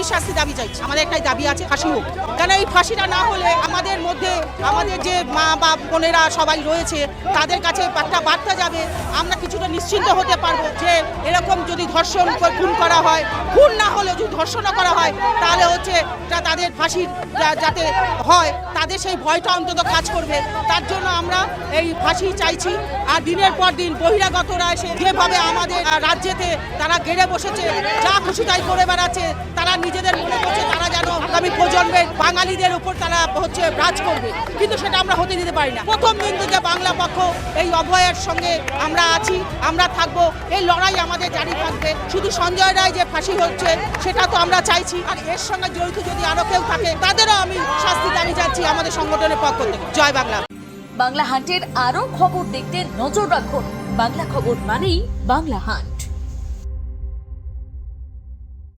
একই শাস্তি দাবি চাইছি। আমাদের একটাই দাবি আছে, ফাঁসি হোক। কারণ এই ফাঁসিটা না হলে আমাদের মধ্যে আমাদের যে মা বা বোনেরা সবাই রয়েছে তাদের কাছে একটা বার্তা যাবে, আমরা কিছুটা নিশ্চিন্ত হতে পারবো যে এরকম যদি ধর্ষণ খুন করা হয়, খুন না হলে যদি ধর্ষণও করা হয় তাহলে হচ্ছে তাদের ফাঁসির যাতে হয়, তাদের সেই ভয়টা অন্তত কাজ করবে। তার জন্য আমরা এই ফাঁসি চাইছি। আর দিনের পর দিন বহিরাগতরা এসে যেভাবে আমাদের রাজ্যেতে তারা গেড়ে বসেছে, যা খুশি তাই করে বেড়াচ্ছে, তারা নিজেদের মনে করছে তারা যেন আগামী প্রজন্মের বাঙালিদের উপর তারা হচ্ছে রাজ করবে, কিন্তু সেটা আমরা হতে দিতে পারি না। প্রথম দিন থেকে বাংলা পক্ষ এই অভয়ের সঙ্গে আমরা আছি, আমরা থাকবো, এই লড়াই আমাদের জারি থাকবে। শুধু সঞ্জয় রায় যে ফাঁসি হচ্ছে সেটা তো আমরা চাইছি, আর এর সঙ্গে জড়িত যদি আরো কেউ থাকে তাদেরও আমি শাস্তি দাবি চাচ্ছি আমাদের সংগঠনের পক্ষ থেকে। জয় বাংলা। বাংলা হান্টের আরো খবর দেখতে নজর রাখুন। বাংলা খবর মানেই বাংলা হান্ট।